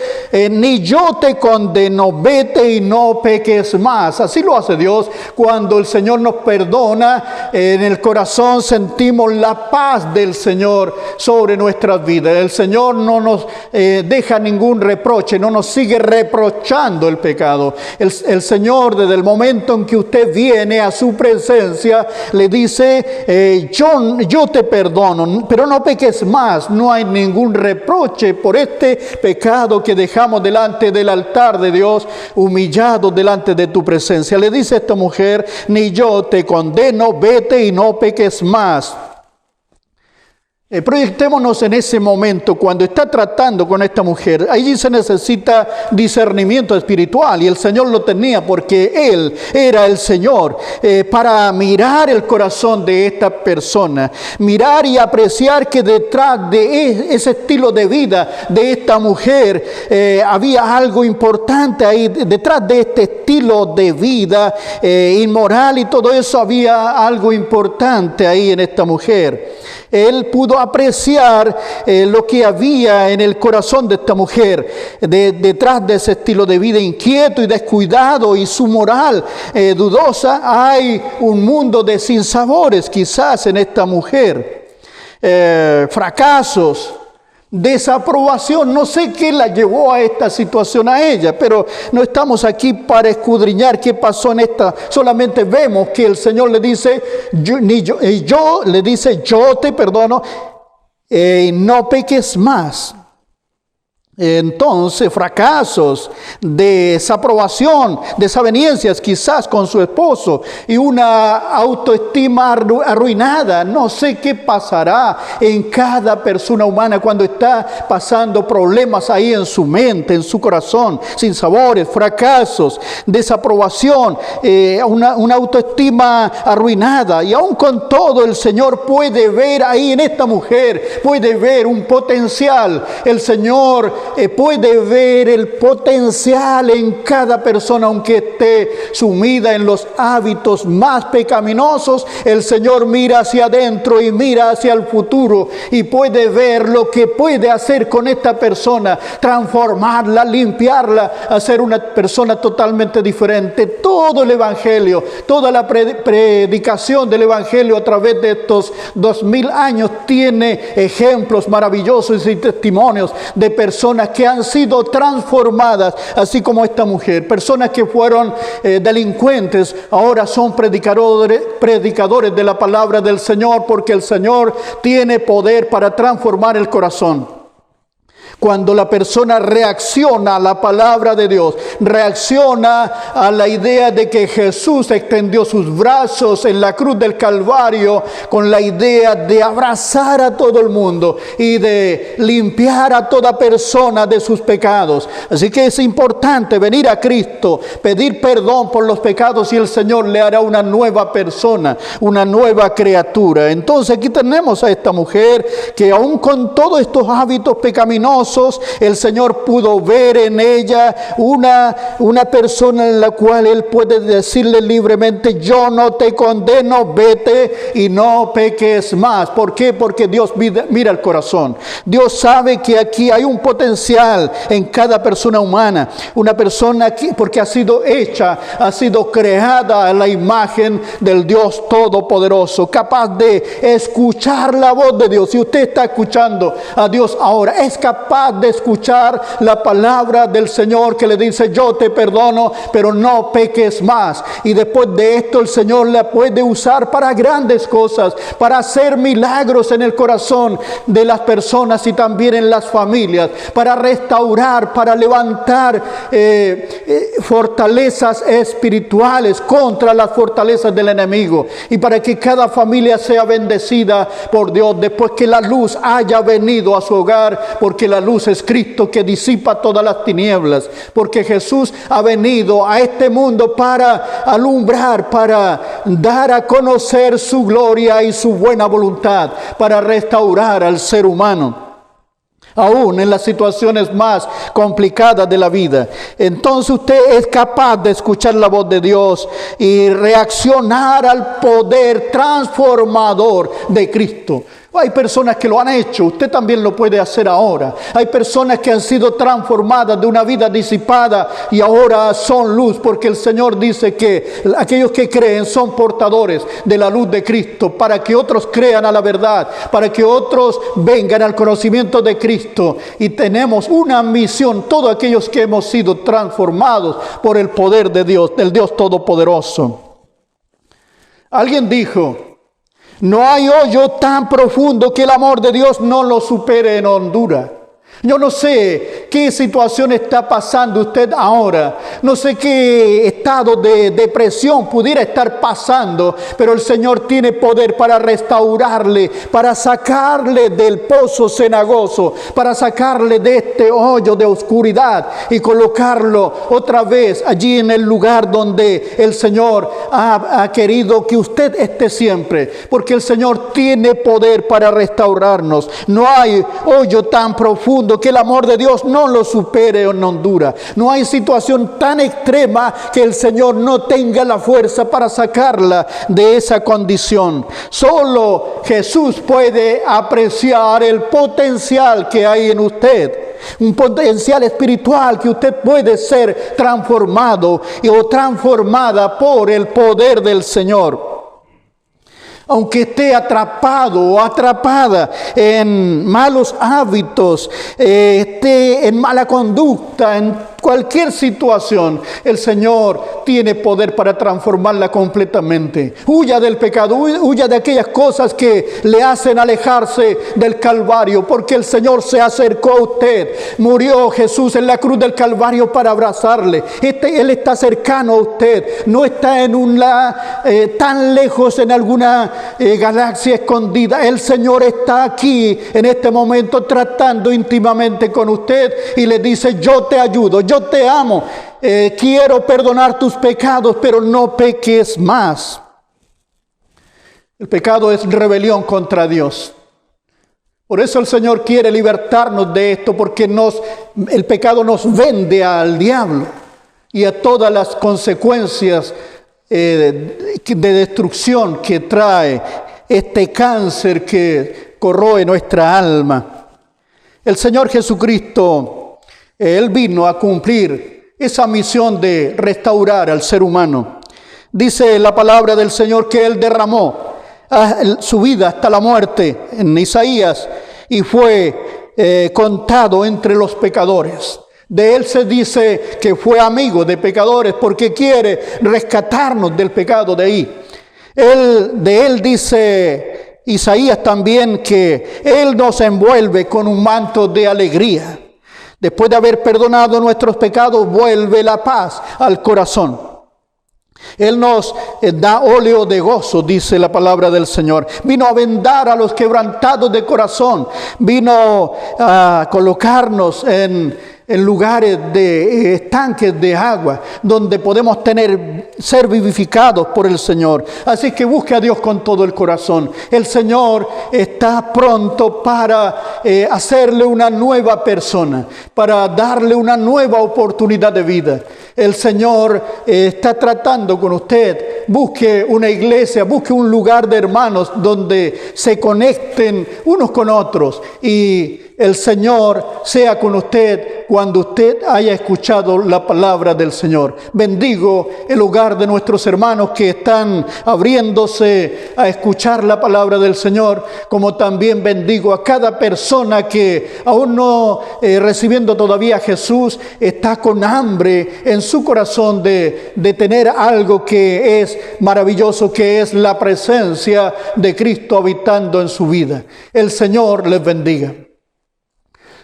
ni yo te condeno, vete y no peques más. Así lo hace Dios. Cuando el Señor nos perdona, en el corazón sentimos la paz del Señor sobre nuestras vidas. El Señor no nos deja ningún reproche, no nos sigue reprochando el pecado. El Señor, desde el momento en que usted viene a su presencia, le dice, yo te perdono, pero no peques más. No hay ningún reproche por este pecado que dejamos delante del altar de Dios, humillado delante de tu presencia. Le dice esta mujer, ni yo te condeno, vete y no peques más. Proyectémonos en ese momento cuando está tratando con esta mujer. Allí se necesita discernimiento espiritual, y el Señor lo tenía porque Él era el Señor para mirar el corazón de esta persona, mirar y apreciar que detrás de ese estilo de vida de esta mujer había algo importante ahí. Detrás de este estilo de vida inmoral y todo eso, había algo importante ahí en esta mujer. Él pudo apreciar lo que había en el corazón de esta mujer, detrás de ese estilo de vida inquieto y descuidado y su moral dudosa. Hay un mundo de sinsabores quizás en esta mujer, fracasos, desaprobación. No sé qué la llevó a esta situación a ella, pero no estamos aquí para escudriñar qué pasó en esta. Solamente vemos que el Señor le dice, yo te perdono, no peques más. Entonces, fracasos, desaprobación, desavenencias quizás con su esposo y una autoestima arruinada. No sé qué pasará en cada persona humana cuando está pasando problemas ahí en su mente, en su corazón, sinsabores, fracasos, desaprobación, una autoestima arruinada. Y aún con todo, el Señor puede ver ahí en esta mujer, puede ver un potencial. El Señor puede ver el potencial en cada persona, aunque esté sumida en los hábitos más pecaminosos. El Señor mira hacia adentro y mira hacia el futuro y puede ver lo que puede hacer con esta persona, transformarla, limpiarla, hacer una persona totalmente diferente. Todo el Evangelio, toda la predicación del Evangelio a través de estos 2000 años tiene ejemplos maravillosos y testimonios de personas que han sido transformadas, así como esta mujer. Personas que fueron delincuentes, ahora son predicadores de la palabra del Señor, porque el Señor tiene poder para transformar el corazón. Cuando la persona reacciona a la palabra de Dios, reacciona a la idea de que Jesús extendió sus brazos en la cruz del Calvario con la idea de abrazar a todo el mundo y de limpiar a toda persona de sus pecados. Así que es importante venir a Cristo, pedir perdón por los pecados, y el Señor le hará una nueva persona, una nueva criatura. Entonces aquí tenemos a esta mujer que aún con todos estos hábitos pecaminosos, hermosos, el Señor pudo ver en ella una persona en la cual Él puede decirle libremente: yo no te condeno, vete y no peques más. ¿Por qué? Porque Dios mira el corazón. Dios sabe que aquí hay un potencial en cada persona humana, una persona que, porque ha sido hecha, ha sido creada a la imagen del Dios Todopoderoso, capaz de escuchar la voz de Dios. Si usted está escuchando a Dios ahora, es capaz de escuchar la palabra del Señor que le dice: yo te perdono, pero no peques más. Y después de esto el Señor la puede usar para grandes cosas, para hacer milagros en el corazón de las personas y también en las familias, para restaurar, para levantar fortalezas espirituales contra las fortalezas del enemigo, y para que cada familia sea bendecida por Dios después que la luz haya venido a su hogar, porque la luz es Cristo que disipa todas las tinieblas, porque Jesús ha venido a este mundo para alumbrar, para dar a conocer su gloria y su buena voluntad, para restaurar al ser humano, aún en las situaciones más complicadas de la vida. Entonces usted es capaz de escuchar la voz de Dios y reaccionar al poder transformador de Cristo. Hay personas que lo han hecho, usted también lo puede hacer ahora. Hay personas que han sido transformadas de una vida disipada y ahora son luz, porque el Señor dice que aquellos que creen son portadores de la luz de Cristo, para que otros crean a la verdad, para que otros vengan al conocimiento de Cristo. Y tenemos una misión, todos aquellos que hemos sido transformados por el poder de Dios, del Dios Todopoderoso. Alguien dijo: no hay hoyo tan profundo que el amor de Dios no lo supere en Honduras. Yo no sé qué situación está pasando usted ahora. No sé qué estado de depresión pudiera estar pasando, pero el Señor tiene poder para restaurarle, para sacarle del pozo cenagoso, para sacarle de este hoyo de oscuridad y colocarlo otra vez allí en el lugar donde el Señor ha querido que usted esté siempre, porque el Señor tiene poder para restaurarnos. No hay hoyo tan profundo que el amor de Dios no lo supere en Honduras. No hay situación tan extrema que el Señor no tenga la fuerza para sacarla de esa condición. Solo Jesús puede apreciar el potencial que hay en usted, un potencial espiritual, que usted puede ser transformado o transformada por el poder del Señor. Aunque esté atrapado o atrapada en malos hábitos, esté en mala conducta, en cualquier situación, el Señor tiene poder para transformarla completamente. Huya del pecado, huya de aquellas cosas que le hacen alejarse del Calvario, porque el Señor se acercó a usted. Murió Jesús en la cruz del Calvario para abrazarle. Él está cercano a usted, no está tan lejos en alguna galaxia escondida. El Señor está aquí en este momento tratando íntimamente con usted y le dice: yo te ayudo, yo te amo, quiero perdonar tus pecados, pero no peques más. El pecado es rebelión contra Dios. Por eso el Señor quiere libertarnos de esto, porque el pecado nos vende al diablo y a todas las consecuencias de destrucción que trae este cáncer que corroe nuestra alma. El Señor Jesucristo, Él vino a cumplir esa misión de restaurar al ser humano. Dice la palabra del Señor que Él derramó su vida hasta la muerte en Isaías y fue contado entre los pecadores. De Él se dice que fue amigo de pecadores porque quiere rescatarnos del pecado de ahí. De Él dice Isaías también que Él nos envuelve con un manto de alegría. Después de haber perdonado nuestros pecados, vuelve la paz al corazón. Él nos da óleo de gozo, dice la palabra del Señor. Vino a vendar a los quebrantados de corazón. Vino a colocarnos en en lugares de estanques de agua, donde podemos ser vivificados por el Señor. Así que busque a Dios con todo el corazón. El Señor está pronto para hacerle una nueva persona, para darle una nueva oportunidad de vida. El Señor está tratando con usted. Busque una iglesia, busque un lugar de hermanos donde se conecten unos con otros y el Señor sea con usted cuando usted haya escuchado la palabra del Señor. Bendigo el hogar de nuestros hermanos que están abriéndose a escuchar la palabra del Señor, como también bendigo a cada persona que aún no recibiendo todavía a Jesús, está con hambre en su corazón de tener algo que es maravilloso, que es la presencia de Cristo habitando en su vida. El Señor les bendiga.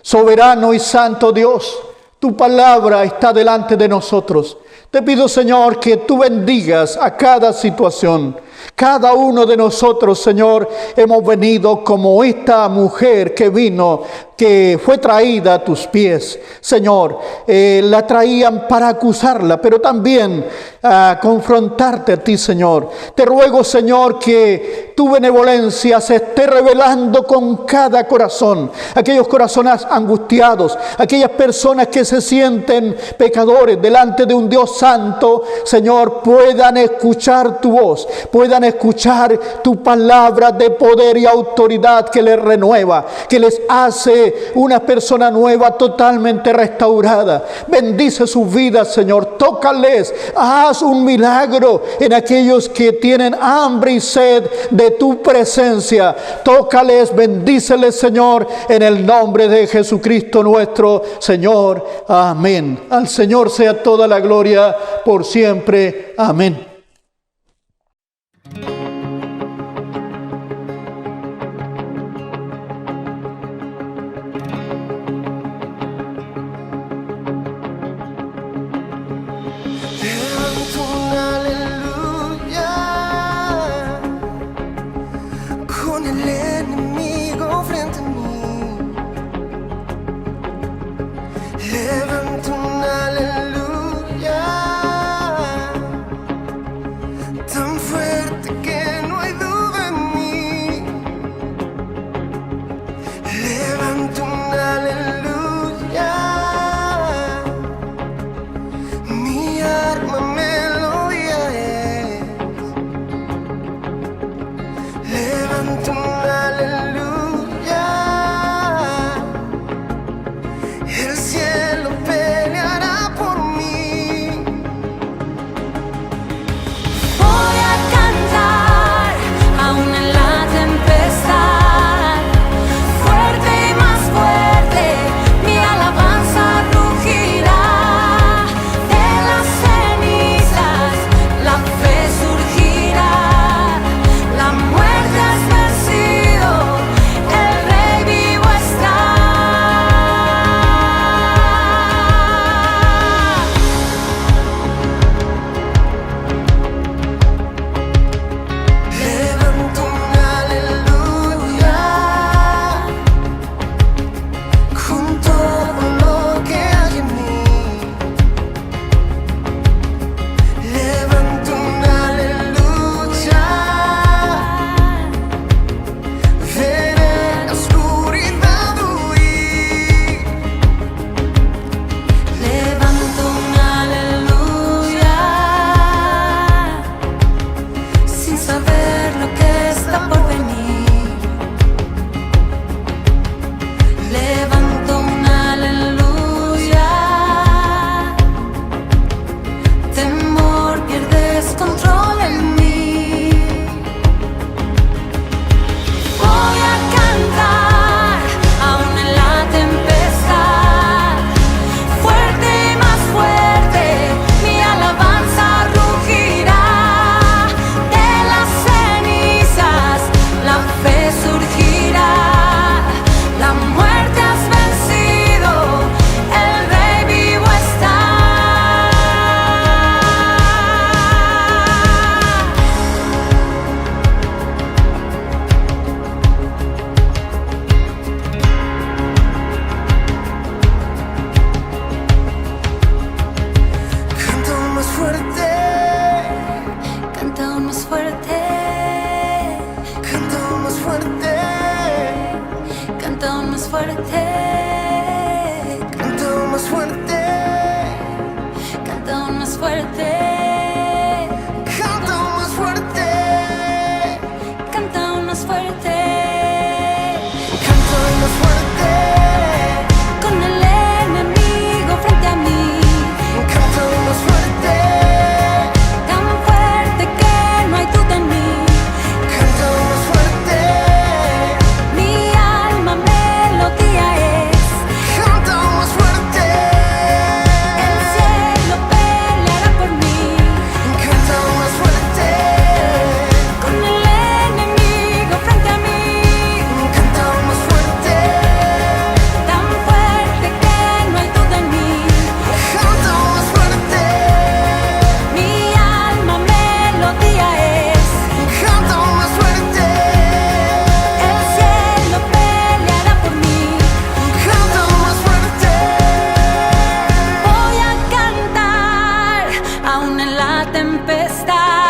Soberano y santo Dios, tu palabra está delante de nosotros. Te pido, Señor, que tú bendigas a cada situación. Cada uno de nosotros, Señor, hemos venido como esta mujer que vino, que fue traída a tus pies. Señor, la traían para acusarla, pero también a confrontarte a ti, Señor. Te ruego, Señor, que tu benevolencia se esté revelando con cada corazón. Aquellos corazones angustiados, aquellas personas que se sienten pecadores delante de un Dios santo, Señor, puedan escuchar tu voz, puedan escuchar tu palabra de poder y autoridad que les renueva, que les hace una persona nueva, totalmente restaurada. Bendice sus vidas, Señor. Tócales, haz un milagro en aquellos que tienen hambre y sed de tu presencia. Tócales, bendíceles, Señor, en el nombre de Jesucristo nuestro Señor. Amén. Al Señor sea toda la gloria por siempre. Amén. Levanto un aleluya con el enemigo frente a mí. Levanto un aleluya tan fuerte que no hay duda en mí. Levanto un aleluya, mi arma melodía es. Levanto un aleluya, el cielo peleará por mí. Voy a cantar aún en la tempestad, fuerte y más fuerte, mi alabanza rugirá. De las cenizas la fe surgirá, la muerte has vencido, el Rey vivo está. Levanto un aleluya con todo lo que hay en mí. Levanto un aleluya, veré la oscuridad huir. Levanto un aleluya, sin saber lo que está por venir. Levanto un aleluya, temor pierdes control en mí. Voy a cantar aún en la tempestad, fuerte y más fuerte, mi alabanza rugirá. De las cenizas la fe surgirá, la muerte has vencido, el Rey vivo está. más fuerte. Canta más fuerte. Canta aún más fuerte. Canta más fuerte. Con el enemigo frente a mí. Canta más fuerte. Tan fuerte que no hay duda en mí. Canta más fuerte. Mi alma melodía es. Canta más fuerte. El cielo peleará por mí. Canta más fuerte. Con el enemigo frente a mí. Canta más fuerte. Tan fuerte que no hay duda en mí. Canta más fuerte. Mi alma melodía es. Canta más fuerte. El cielo peleará por mí. Canta más fuerte. Voy a cantar aún en la tempestad.